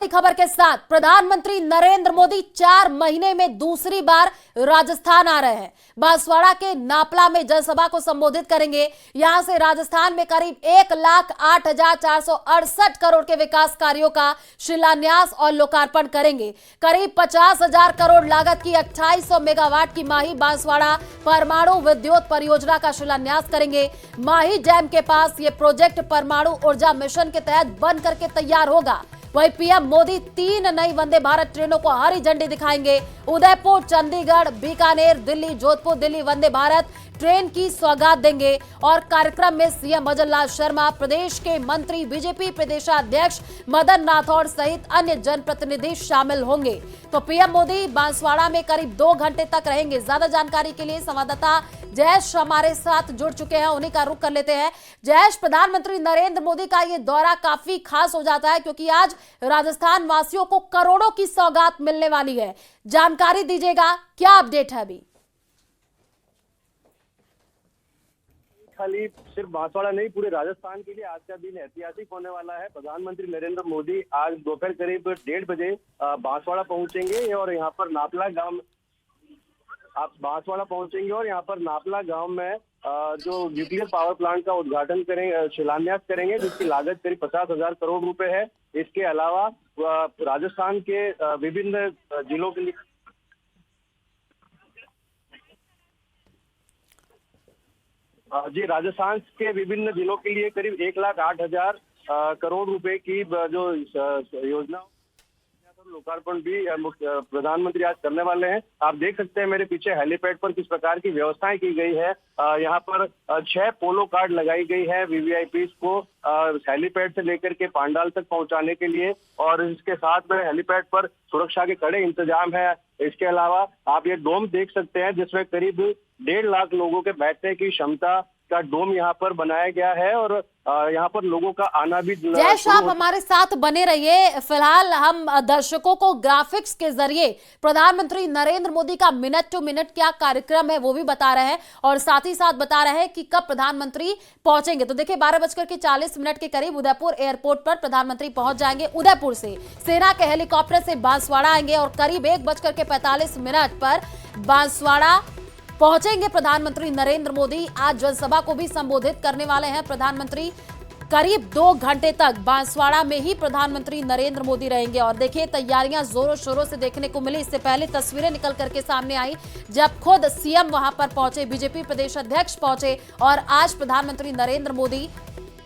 खबर के साथ प्रधानमंत्री नरेंद्र मोदी 4 महीने में दूसरी बार राजस्थान आ रहे हैं। बांसवाड़ा के नापला में जनसभा को संबोधित करेंगे। यहां से राजस्थान में करीब 1,08,468 करोड़ के विकास कार्यों का शिलान्यास और लोकार्पण करेंगे। करीब 50,000 करोड़ लागत की 2800 मेगावाट की माही बांसवाड़ा परमाणु विद्युत परियोजना का शिलान्यास करेंगे। माही डैम के पास यह प्रोजेक्ट परमाणु ऊर्जा मिशन के तहत बन करके तैयार होगा। वहीं पीएम मोदी 3 नई वंदे भारत ट्रेनों को हरी झंडी दिखाएंगे। उदयपुर, चंडीगढ़, बीकानेर, दिल्ली, जोधपुर, दिल्ली वंदे भारत ट्रेन की सौगात देंगे। और कार्यक्रम में सीएम भजन लाल शर्मा, प्रदेश के मंत्री, बीजेपी प्रदेशाध्यक्ष मदन राठौड़ सहित अन्य जनप्रतिनिधि शामिल होंगे। तो पीएम मोदी बांसवाड़ा में करीब 2 घंटे तक रहेंगे। ज्यादा जानकारी के लिए संवाददाता जयेश हमारे साथ जुड़ चुके हैं, उन्हीं का रुख कर लेते हैं। जयेश, प्रधानमंत्री नरेंद्र मोदी का ये दौरा काफी खास हो जाता है क्योंकि आज राजस्थान वासियों को करोड़ों की सौगात मिलने वाली है। जानकारी दीजिएगा, क्या अपडेट है अभी? खाली सिर्फ बांसवाड़ा नहीं, पूरे राजस्थान के लिए आज का दिन ऐतिहासिक होने वाला है। प्रधानमंत्री नरेंद्र मोदी आज दोपहर करीब 1:30 बजे बांसवाड़ा पहुंचेंगे और यहाँ पर नापला गांव में जो न्यूक्लियर पावर प्लांट का उद्घाटन करेंगे, शिलान्यास करेंगे, जिसकी लागत करीब 50,000 करोड़ रुपए है। इसके अलावा राजस्थान के विभिन्न जिलों के लिए राजस्थान के विभिन्न जिलों के लिए करीब 1,08,000 करोड़ रुपए की जो योजना लोकार्पण भी प्रधानमंत्री आज करने वाले हैं। आप देख सकते हैं मेरे पीछे हेलीपैड पर किस प्रकार की व्यवस्थाएं की गई है। यहाँ पर 6 पोलो कार्ड लगाई गई है वीवीआईपी को हेलीपैड से लेकर के पांडाल तक पहुंचाने के लिए, और इसके साथ में हेलीपैड पर सुरक्षा के कड़े इंतजाम है। इसके अलावा आप ये डोम देख सकते हैं जिसमें करीब 1.5 लाख लोगों के बैठने की क्षमता का डोम यहाँ पर बनाया गया है और यहाँ पर लोगों का आना भी। जयेश, आप हमारे साथ बने रहिए। फिलहाल हम दर्शकों को ग्राफिक्स के जरिए प्रधानमंत्री नरेंद्र मोदी का मिनट टू मिनट क्या कार्यक्रम है वो भी बता रहे हैं और साथ ही साथ बता रहे हैं कि कब प्रधानमंत्री पहुंचेंगे। तो देखिए 12:40 के करीब उदयपुर एयरपोर्ट पर प्रधानमंत्री पहुंच जाएंगे। उदयपुर से सेना के हेलीकॉप्टर से बांसवाड़ा आएंगे और करीब 1:45 पर बांसवाड़ा पहुंचेंगे प्रधानमंत्री नरेंद्र मोदी। आज जनसभा को भी संबोधित करने वाले हैं प्रधानमंत्री। करीब 2 घंटे तक बांसवाड़ा में ही प्रधानमंत्री नरेंद्र मोदी रहेंगे। और देखिए तैयारियां जोरों शोरों से देखने को मिली। इससे पहले तस्वीरें निकल करके सामने आई जब खुद सीएम वहां पर पहुंचे, बीजेपी प्रदेश अध्यक्ष पहुंचे, और आज प्रधानमंत्री नरेंद्र मोदी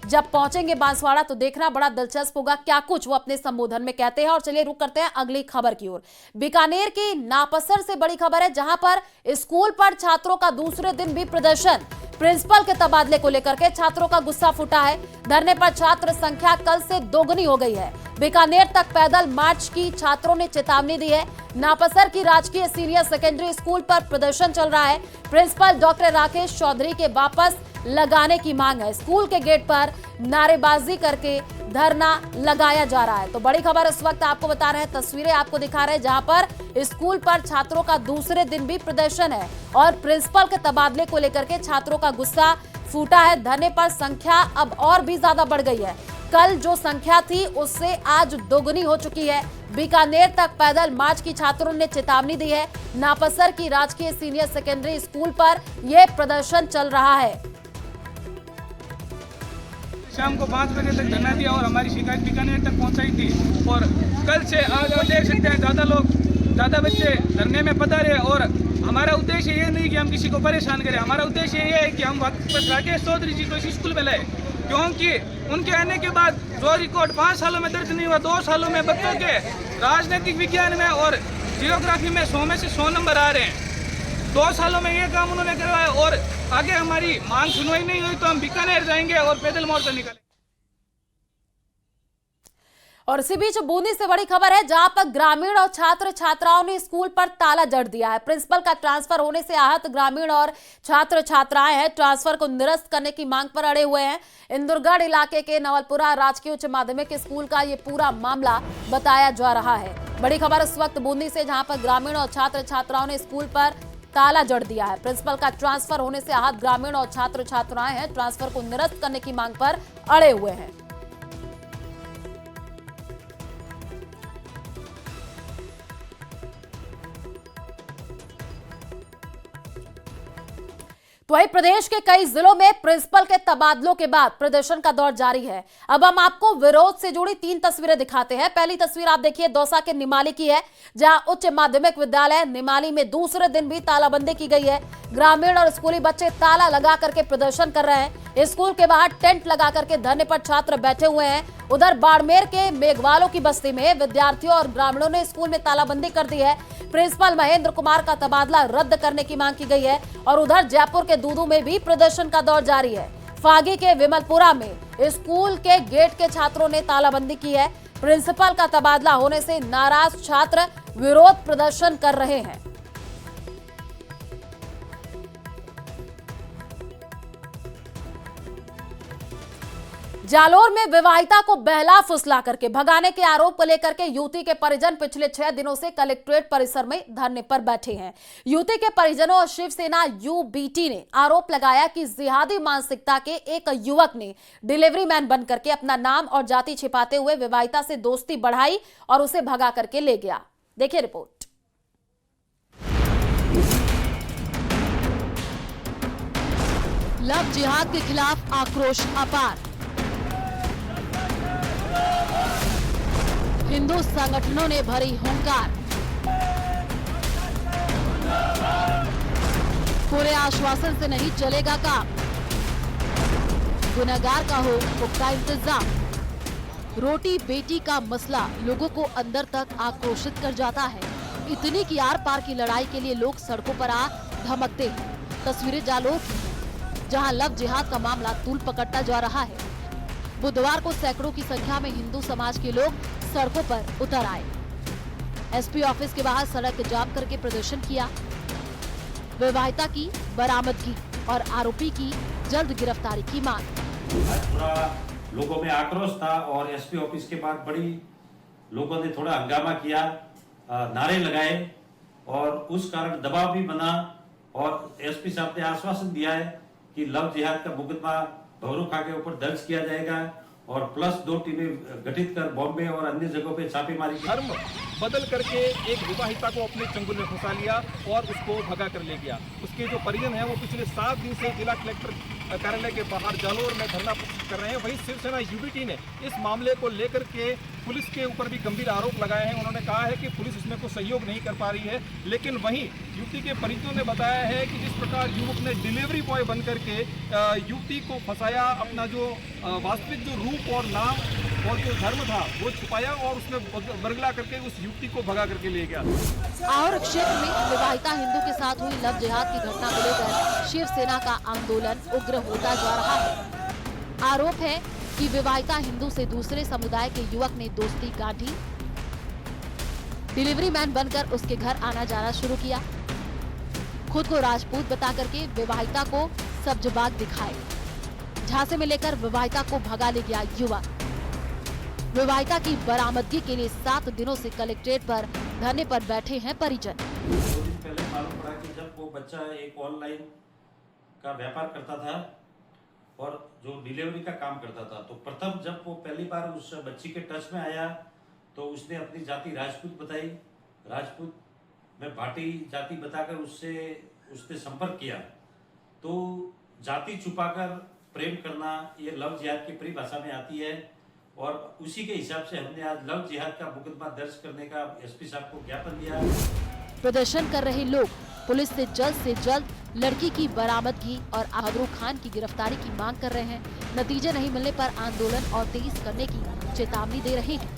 जब पहुंचेंगे बांसवाड़ा तो देखना बड़ा दिलचस्प होगा क्या कुछ वो अपने संबोधन में कहते हैं। और चलिए रुक करते हैं अगली खबर की ओर। बीकानेर की नापसर से बड़ी खबर है जहां पर स्कूल पर छात्रों का दूसरे दिन भी प्रदर्शन। प्रिंसिपल के तबादले को लेकर के छात्रों का गुस्सा फूटा है। धरने पर छात्र संख्या कल से दोगुनी हो गई है। बीकानेर तक पैदल मार्च की छात्रों ने चेतावनी दी है। नापसर की राजकीय सीनियर सेकेंडरी स्कूल पर प्रदर्शन चल रहा है। प्रिंसिपल डॉक्टर राकेश चौधरी के वापस लगाने की मांग है। स्कूल के गेट पर नारेबाजी करके धरना लगाया जा रहा है। तो बड़ी खबर इस वक्त आपको बता रहे हैं, तस्वीरें आपको दिखा रहे हैं जहां पर स्कूल पर छात्रों का दूसरे दिन भी प्रदर्शन है और प्रिंसिपल के तबादले को लेकर के छात्रों का गुस्सा फूटा है। धरने पर संख्या अब और भी ज्यादा बढ़ गई है। कल जो संख्या थी उससे आज दोगुनी हो चुकी है। बीकानेर तक पैदल मार्च की छात्रों ने चेतावनी दी है। नापसर की राजकीय सीनियर सेकेंडरी स्कूल पर यह प्रदर्शन चल रहा है। शाम को 5 बजे तक धरना दिया और हमारी शिकायत बीकानेर तक पहुंचाई थी। और कल से आज आप देख सकते हैं ज़्यादा बच्चे धरने में पधारे। और हमारा उद्देश्य ये नहीं कि हम किसी को परेशान करें, हमारा उद्देश्य ये है कि हम वापस राकेश चौधरी जी को इस स्कूल में लाए, क्योंकि उनके आने के बाद जो रिकॉर्ड 5 सालों में दर्ज नहीं हुआ, 2 सालों में बच्चों के राजनीतिक विज्ञान में और जियोग्राफी में 100 में से 100 नंबर आ रहे हैं। 2 सालों में ये काम उन्होंने करवाया और आगे हमारी मांग सुनवाई नहीं हुई तो हम बीकानेर जाएंगे और पैदल मोर्चा निकालेंगे। और इसी बीच बूंदी से बड़ी खबर है जहां पर ग्रामीण और छात्र छात्राओं ने स्कूल पर ताला जड़ दिया है। प्रिंसिपल का ट्रांसफर होने से आहत ग्रामीण और छात्र छात्राएं हैं ट्रांसफर को निरस्त करने की मांग पर अड़े हुए हैं। इंदुरगढ़ इलाके के नवलपुरा राजकीय उच्च माध्यमिक स्कूल का ये पूरा मामला बताया जा रहा है। बड़ी खबर इस वक्त बूंदी से जहां पर ग्रामीण और छात्र छात्राओं ने स्कूल पर ताला जड़ दिया है। प्रिंसिपल का ट्रांसफर होने से आहत ग्रामीण और छात्र छात्राएं हैं ट्रांसफर को निरस्त करने की मांग पर अड़े हुए हैं। तो वही प्रदेश के कई जिलों में प्रिंसिपल के तबादलों के बाद प्रदर्शन का दौर जारी है। अब हम आपको विरोध से जुड़ी 3 तस्वीरें दिखाते हैं। पहली तस्वीर आप देखिए दौसा के निमाली की है, जहां उच्च माध्यमिक विद्यालय निमाली में दूसरे दिन भी तालाबंदी की गई है। ग्रामीण और स्कूली बच्चे ताला लगा करके प्रदर्शन कर रहे हैं। स्कूल के बाहर टेंट लगा करके धरने पर छात्र बैठे हुए हैं। उधर बाड़मेर के मेघवालों की बस्ती में विद्यार्थियों और ग्रामीणों ने स्कूल में तालाबंदी कर दी है। प्रिंसिपल महेंद्र कुमार का तबादला रद्द करने की मांग की गई है। और उधर जयपुर के दूदू में भी प्रदर्शन का दौर जारी है। फागी के विमलपुरा में स्कूल के गेट के छात्रों ने तालाबंदी की है। प्रिंसिपल का तबादला होने से नाराज छात्र विरोध प्रदर्शन कर रहे हैं। जालोर में विवाहिता को बहला फुसला करके भगाने के आरोप को लेकर के युवती के परिजन पिछले 6 दिनों से कलेक्ट्रेट परिसर में धरने पर बैठे हैं। युवती के परिजनों और शिवसेना यूबीटी ने आरोप लगाया कि जिहादी मानसिकता के एक युवक ने डिलीवरी मैन बन करके अपना नाम और जाति छिपाते हुए विवाहिता से दोस्ती बढ़ाई और उसे भगा करके ले गया। देखिए रिपोर्ट। लव जिहाद के खिलाफ आक्रोश अपार। हिंदू संगठनों ने भरी हुंकार। पूरे आश्वासन से नहीं चलेगा काम। गुनहगार का हो पुख्ता इंतजाम। रोटी बेटी का मसला लोगों को अंदर तक आक्रोशित कर जाता है। इतनी की आर पार की लड़ाई के लिए लोग सड़कों पर आ धमकते हैं। तस्वीरें जालोर की हैं, जहां लव जिहाद का मामला तूल पकड़ता जा रहा है। बुधवार को सैकड़ों की संख्या में हिंदू समाज के लोग सड़कों पर उतर आए। एसपी ऑफिस के बाहर सड़क जाम करके प्रदर्शन किया। विवाहिता की बरामदगी और आरोपी की जल्द गिरफ्तारी की मांग। पूरा लोगों में आक्रोश था और एसपी ऑफिस के बाद बड़ी लोगों ने थोड़ा हंगामा किया, नारे लगाए और उस कारण दबाव भी बना। और एसपी साहब ने आश्वासन दिया है कि लव जिहाद का मुकदमा भवरू खां के ऊपर दर्ज किया जाएगा और प्लस 2 टीमें गठित कर बॉम्बे और अन्य जगहों पे छापेमारी की। धर्म बदल करके एक विवाहिता को अपने चंगुल में फंसा लिया और उसको भगा कर ले गया। उसके जो परिजन हैं वो पिछले 7 दिन से जिला कलेक्टर कार्यालय के बाहर जालोर में धरना कर रहे हैं। वहीं शिवसेना यूबीटी ने इस मामले को लेकर के पुलिस के ऊपर भी गंभीर आरोप लगाए हैं। उन्होंने कहा है कि पुलिस इसमें कोई सहयोग नहीं कर पा रही है। लेकिन वहीं युवती के परिजनों ने बताया है कि जिस प्रकार युवक ने डिलीवरी बॉय बन करके युवती को फंसाया, अपना जो वास्तविक जो रूप और नाम और जो धर्म था वो छुपाया और उसमें बरगला करके उस युवती को भगा करके ले गया। और क्षेत्र में विवाहिता हिंदू के साथ हुई लव जिहाद की घटना को लेकर शिवसेना का आंदोलन उग्र होता जा रहा है। आरोप है कि विवाहिता हिंदू से दूसरे समुदाय के युवक ने दोस्ती गांठी, डिलीवरी मैन बनकर उसके घर आना जाना शुरू किया, खुद को राजपूत बता करके विवाहिता को सब्जबाग दिखाए, झांसे में लेकर विवाहिता को भगा ले गया युवक। विवाहिता की बरामदगी के लिए 7 दिनों से कलेक्ट्रेट पर धरने पर बैठे हैं परिजन। 2 दिन पहले मालूम पड़ा कि जब वो बच्चा एक ऑनलाइन का व्यापार करता था और जो डिलीवरी का काम करता था, तो प्रथम जब वो पहली बार उस बच्ची के टच में आया तो उसने अपनी जाति राजपूत बताई। राजपूत में भाटी जाति बताकर उसने संपर्क किया। तो जाति छुपाकर प्रेम करना ये लव जिहाद की परिभाषा में आती है और उसी के हिसाब से हमने आज लव जिहाद का मुकदमा दर्ज करने का एसपी साहब को ज्ञापन दिया। प्रदर्शन कर रहे लोग पुलिस से जल्द लड़की की बरामदगी और आबरू खान की गिरफ्तारी की मांग कर रहे हैं। नतीजे नहीं मिलने पर आंदोलन और तेज करने की चेतावनी दे रहे हैं।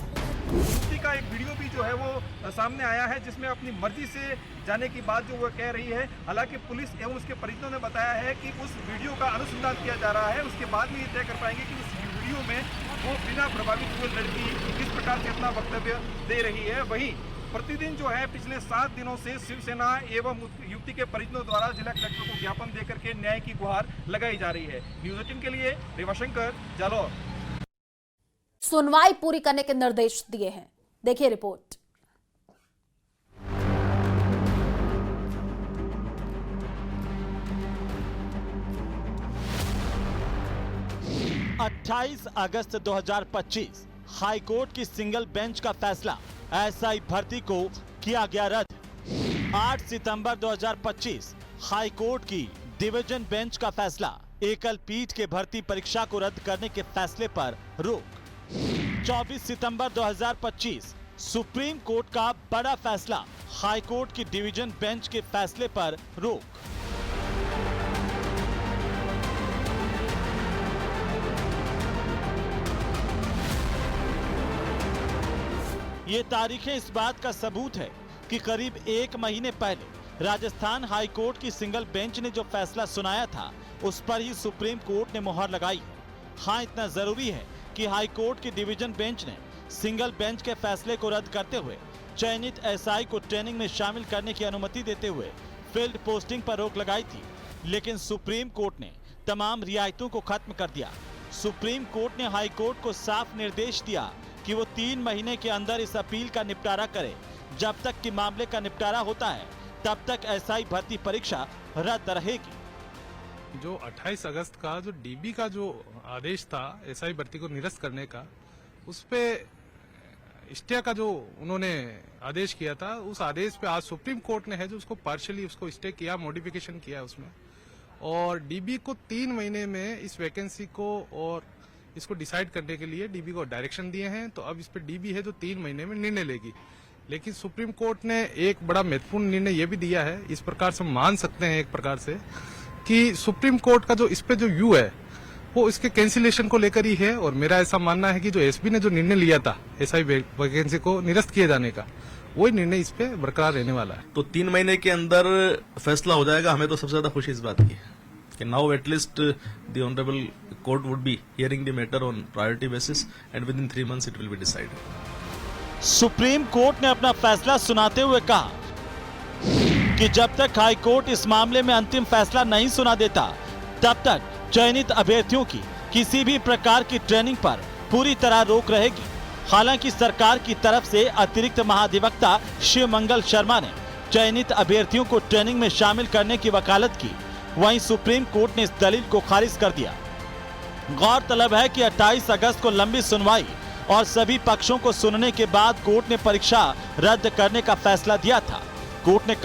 युवती का एक वीडियो भी जो है वो सामने आया है जिसमें अपनी मर्जी से जाने की बात जो वो कह रही है। हालांकि पुलिस एवं उसके परिजनों ने बताया है कि उस वीडियो का अनुसंधान किया जा रहा है। उसके बाद में ये तय कर पाएंगे कि उस वीडियो में वो बिना प्रभावित हुए लड़की किस प्रकार से अपना वक्तव्य दे रही है। वहीं प्रतिदिन जो है पिछले 7 दिनों से शिवसेना एवं युवती के परिजनों द्वारा जिला कलेक्टर को ज्ञापन देकर के न्याय की गुहार लगाई जा रही है। न्यूज़ 18 के लिए रेवाशंकर, जालोर। सुनवाई पूरी करने के निर्देश दिए हैं। देखिए रिपोर्ट। अट्ठाईस अगस्त 2025 हाईकोर्ट की सिंगल बेंच का फैसला, एसआई भर्ती को किया गया रद्द। 8 सितंबर 2025 हाईकोर्ट की डिवीजन बेंच का फैसला, एकल पीठ के भर्ती परीक्षा को रद्द करने के फैसले पर रोक। 24 सितंबर 2025 सुप्रीम कोर्ट का बड़ा फैसला, हाई कोर्ट की डिवीजन बेंच के फैसले पर रोक। ये तारीखें इस बात का सबूत है कि करीब 1 महीने पहले राजस्थान हाई कोर्ट की सिंगल बेंच ने जो फैसला सुनाया था उस पर ही सुप्रीम कोर्ट ने मुहर लगाई है। हाँ, इतना जरूरी है कि हाई कोर्ट की डिवीजन बेंच ने सिंगल बेंच के फैसले को रद्द करते हुए चयनित एसआई को ट्रेनिंग में शामिल करने की अनुमति देते हुए फील्ड पोस्टिंग पर रोक लगाई थी, लेकिन सुप्रीम कोर्ट ने तमाम रियायतों को खत्म कर दिया। सुप्रीम कोर्ट ने हाई कोर्ट को साफ निर्देश दिया कि वो 3 महीने के अंदर इस अपील का निपटारा करे। जब तक कि मामले का निपटारा होता है तब तक एसआई भर्ती परीक्षा रद्द रहेगी। जो 28 अगस्त का जो डीबी का जो आदेश था एसआई भर्ती को निरस्त करने का, उस पे स्टे का जो उन्होंने आदेश किया था, उस आदेश पे आज सुप्रीम कोर्ट ने है जो उसको पार्शियली उसको स्टे किया, मॉडिफिकेशन किया उसमें, और डीबी को 3 महीने में इस वैकेंसी को और इसको डिसाइड करने के लिए डीबी को डायरेक्शन दिए हैं। तो अब इस पे डीबी है जो 3 महीने में निर्णय लेगी। लेकिन सुप्रीम कोर्ट ने एक बड़ा महत्वपूर्ण निर्णय ये भी दिया है, इस प्रकार से मान सकते हैं एक प्रकार से कि सुप्रीम कोर्ट का जो इस पे जो यू है वो इसके कैंसिलेशन को लेकर ही है। और मेरा ऐसा मानना है कि जो एसबी ने जो निर्णय लिया था एसआई वैकेंसी को निरस्त किए जाने का, वही निर्णय इस पे बरकरार रहने वाला है। तो 3 महीने के अंदर फैसला हो जाएगा। हमें तो सबसे ज्यादा खुशी इस बात की है कि now at least the honourable court would be hearing the matter on priority basis and with in 3 months it will be decided. Supreme court ने अपना फैसला सुनाते हुए कहा कि जब तक हाई कोर्ट इस मामले में अंतिम फैसला नहीं सुना देता तब तक चयनित अभ्यर्थियों की किसी भी प्रकार की ट्रेनिंग पर पूरी तरह रोक रहेगी। हालांकि सरकार की तरफ से अतिरिक्त महाधिवक्ता शिव मंगल शर्मा ने चयनित अभ्यर्थियों को ट्रेनिंग में शामिल करने की वकालत की, वहीं सुप्रीम कोर्ट ने इस दलील को खारिज कर दिया। गौरतलब है कि 28 अगस्त को लंबी सुनवाई और सभी पक्षों को सुनने के बाद कोर्ट ने परीक्षा रद्द करने का फैसला दिया था। कोर्ट ने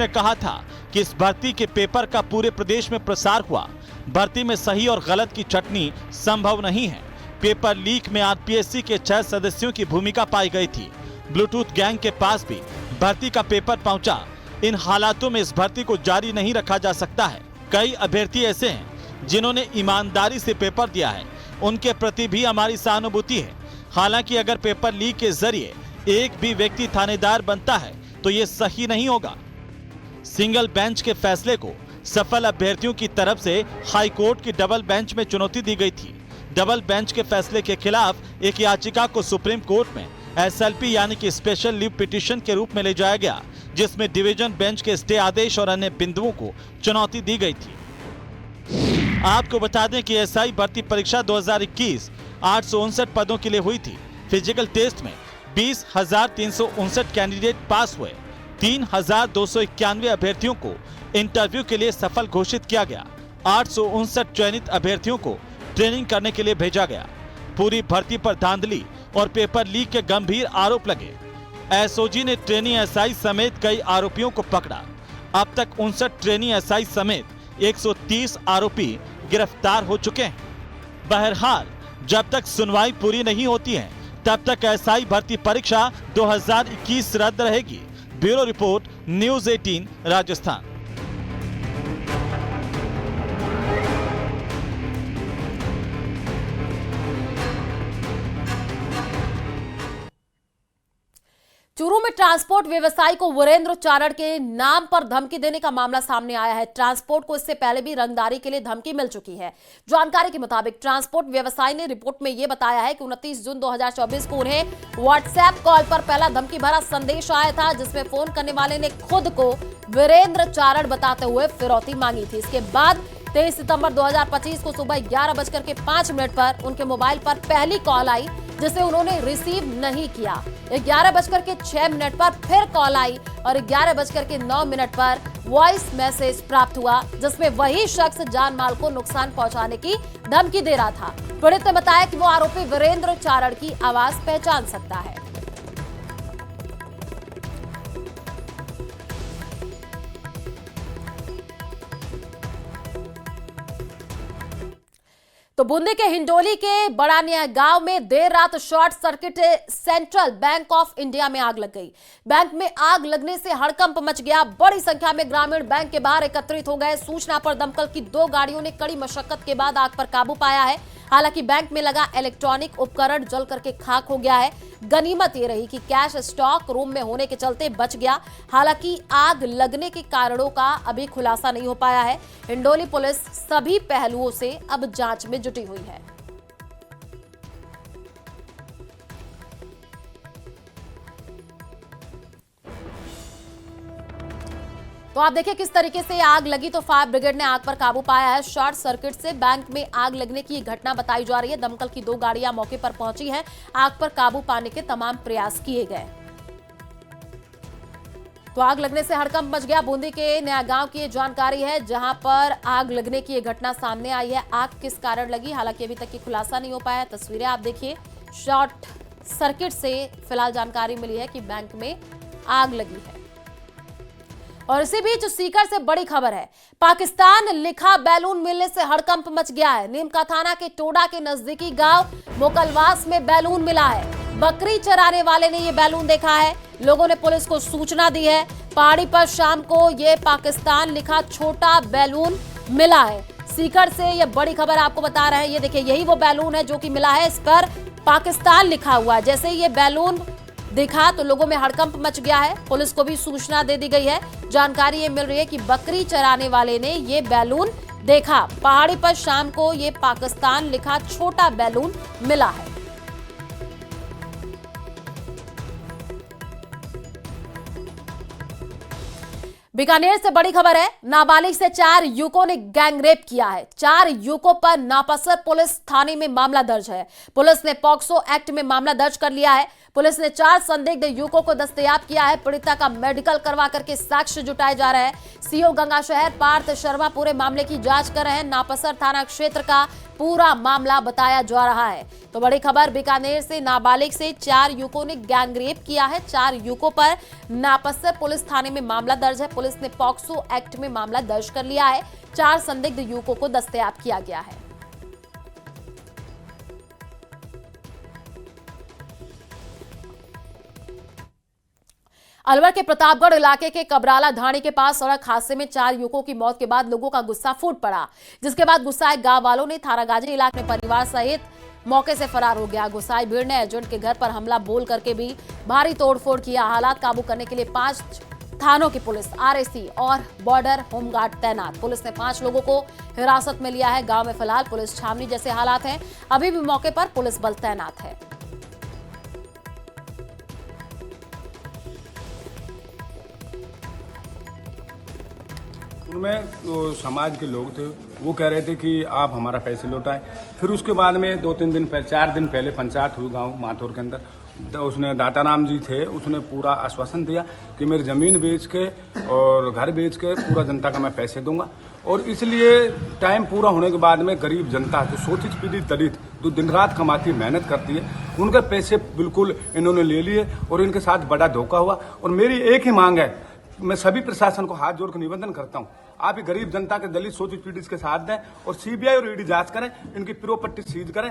कहा था कि इस भर्ती के पेपर का पूरे प्रदेश में प्रसार हुआ। भर्ती में सही और गलत की छटनी संभव नहीं है। पेपर लीक में आरपीएससी के 6 सदस्यों की भूमिका पाई गई थी। ब्लूटूथ गैंग के पास भी भर्ती का पेपर पहुंचा। इन हालातों में इस भर्ती को जारी नहीं रखा जा सकता है। कई अभ्यर्थी ऐसे हैं जिन्होंने ईमानदारी से पेपर दिया है, उनके प्रति भी हमारी सहानुभूति है। हालांकि अगर पेपर लीक के जरिए एक भी व्यक्ति थानेदार बनता है तो ये सही नहीं होगा। सिंगल बेंच के फैसले को सफल अभ्यर्थियों की तरफ से हाई कोर्ट की डबल बेंच में चुनौती दी गई थी। डबल बेंच के फैसले के खिलाफ एक याचिका को सुप्रीम कोर्ट में एसएलपी यानी कि स्पेशल लीव पिटीशन के रूप में ले जाया गया, जिसमें डिवीजन बेंच के स्टे आदेश और अन्य बिंदुओं को चुनौती दी गई थी। आपको बता दें कि एसआई भर्ती परीक्षा 2021 859 पदों के लिए हुई थी। फिजिकल टेस्ट में 20,359 कैंडिडेट पास हुए। 3,291 अभ्यर्थियों को इंटरव्यू के लिए सफल घोषित किया गया। 859 चयनित अभ्यर्थियों को ट्रेनिंग करने के लिए भेजा गया। पूरी भर्ती पर धांधली और पेपर लीक के गंभीर आरोप लगे। एसओजी ने ट्रेनी एसआई समेत कई आरोपियों को पकड़ा। अब तक 59 ट्रेनी एसआई समेत 130 आरोपी गिरफ्तार हो चुके हैं। बहरहाल जब तक सुनवाई पूरी नहीं होती है तब तक एसआई भर्ती परीक्षा 2021 रद्द रहेगी। Bureau report, news 18 Rajasthan. Churu में ट्रांसपोर्ट व्यवसायी को वीरेंद्र चारण के नाम पर धमकी देने का मामला सामने आया है। ट्रांसपोर्ट को इससे पहले भी रंगदारी के लिए धमकी मिल चुकी है। जानकारी के मुताबिक ट्रांसपोर्ट व्यवसायी ने रिपोर्ट में यह बताया है कि 29 जून 2024 को उन्हें व्हाट्सएप कॉल पर पहला धमकी भरा संदेश आया था, जिसमें फोन करने वाले ने खुद को वीरेंद्र चारण बताते हुए फिरौती मांगी थी। इसके बाद 23 सितंबर 2025 को सुबह 11:05 पर उनके मोबाइल पर पहली कॉल आई, जिसे उन्होंने रिसीव नहीं किया। 11:06 पर फिर कॉल आई और 11:09 पर वॉइस मैसेज प्राप्त हुआ, जिसमें वही शख्स जान माल को नुकसान पहुंचाने की धमकी दे रहा था। पीड़ित ने बताया कि वो आरोपी वीरेंद्र चारण की आवाज पहचान सकता है। तो बूंदी के हिंडोली के बड़ानिया गांव में देर रात short circuit central bank of India में आग लग गई। बैंक में आग लगने से हड़कंप मच गया। बड़ी संख्या में ग्रामीण बैंक के बाहर एकत्रित हो गए। सूचना पर दमकल की 2 गाड़ियों ने कड़ी मशक्कत के बाद आग पर काबू पाया है। हालांकि बैंक में लगा इलेक्ट्रॉनिक उपकरण जल करके खाक हो गया है। गनीमत ये रही कि कैश स्टॉक रूम में होने के चलते बच गया। हालांकि आग लगने के कारणों का अभी खुलासा नहीं हो पाया है। हिंडोली पुलिस सभी पहलुओं से अब जांच में जुटी हुई है। तो आप देखिए किस तरीके से आग लगी। तो फायर ब्रिगेड ने आग पर काबू पाया है। शॉर्ट सर्किट से बैंक में आग लगने की घटना बताई जा रही है। दमकल की 2 गाड़ियां मौके पर पहुंची हैं। आग पर काबू पाने के तमाम प्रयास किए गए। तो आग लगने से हड़कंप मच गया। बूंदी के नया गांव की जानकारी है, जहां पर आग लगने की घटना सामने आई है। आग किस कारण लगी, हालांकि अभी तक की खुलासा नहीं हो पाया। तस्वीरें आप देखिए। शॉर्ट सर्किट से फिलहाल जानकारी मिली है कि बैंक में आग लगी है। और इसी बीच सीकर से बड़ी खबर है। पाकिस्तान लिखा बैलून मिलने से हड़कंप मच गया है। नीमका थाना के टोडा के नजदीकी गांव मोकलवास में बैलून मिला है। बकरी चराने वाले ने ये बैलून देखा है। लोगों ने पुलिस को सूचना दी है। पहाड़ी पर शाम को ये पाकिस्तान लिखा छोटा बैलून मिला है। सीकर से ये बड़ी खबर आपको बता रहे हैं। ये देखिए, यही वो बैलून है जो कि मिला है। इस पर पाकिस्तान लिखा हुआ है। जैसे ये बैलून देखा तो लोगों में हड़कंप मच गया है। पुलिस को भी सूचना दे दी गई है। जानकारी ये मिल रही है कि बकरी चराने वाले ने ये बैलून देखा। पहाड़ी पर शाम को ये पाकिस्तान लिखा छोटा बैलून मिला है। बीकानेर से बड़ी खबर है। नाबालिग से 4 युवकों ने गैंगरेप किया है। 4 युवकों पर नापसर पुलिस थाने में मामला दर्ज है। पुलिस ने पॉक्सो एक्ट में मामला दर्ज कर लिया है। पुलिस ने 4 संदिग्ध युवकों को दस्तयाब किया है। पीड़िता का मेडिकल करवा करके साक्ष्य जुटाए जा रहे हैं। सीओ गंगा शहर पार्थ शर्मा पूरे मामले की जांच कर रहे हैं। नापसर थाना क्षेत्र का पूरा मामला बताया जा रहा है। तो बड़ी खबर बीकानेर से, नाबालिग से 4 युवकों ने गैंगरेप किया है। 4 युवकों पर नापसर पुलिस थाने में मामला दर्ज है। पुलिस ने पॉक्सो एक्ट में मामला दर्ज कर लिया है। 4 संदिग्ध युवकों को दस्तयाब किया गया है। अलवर के प्रतापगढ़ इलाके के कबराला ढाणी के पास सड़क हादसे में 4 युवकों की मौत के बाद लोगों का गुस्सा फूट पड़ा, जिसके बाद गुस्साए गांव वालों ने थारागाजी इलाके में परिवार सहित मौके से फरार हो गया। गुस्साई भीड़ ने एजेंट के घर पर हमला बोल करके भी भारी तोड़फोड़ किया। हालात काबू करने के लिए 5 थानों की पुलिस, आरएसी और बॉर्डर होमगार्ड तैनात। पुलिस ने 5 लोगों को हिरासत में लिया है। गांव में फिलहाल पुलिस छावनी जैसे हालात हैं। अभी भी मौके पर पुलिस बल तैनात है। उनमें जो समाज के लोग थे वो कह रहे थे कि आप हमारा पैसे लौटाएं। फिर उसके बाद में 2-3 दिन पहले, 4 दिन पहले पंचायत हुई गांव माथुर के अंदर। तो उसने दाताराम जी थे, उसने पूरा आश्वासन दिया कि मेरी जमीन बेच के और घर बेच के पूरा जनता का मैं पैसे दूंगा। और इसलिए टाइम पूरा होने के बाद में गरीब जनता जो शोषित पीड़ित दलित जो दिन रात कमाती मेहनत करती है, उनके पैसे बिल्कुल इन्होंने ले लिए और इनके साथ बड़ा धोखा हुआ। और मेरी एक ही मांग है, मैं सभी प्रशासन को हाथ जोड़कर निवेदन करता हूं, आप ही गरीब जनता के दलित शोषित पीड़ित के साथ दें और सीबीआई और ईडी जांच करें, इनकी प्रॉपर्टी सीज करें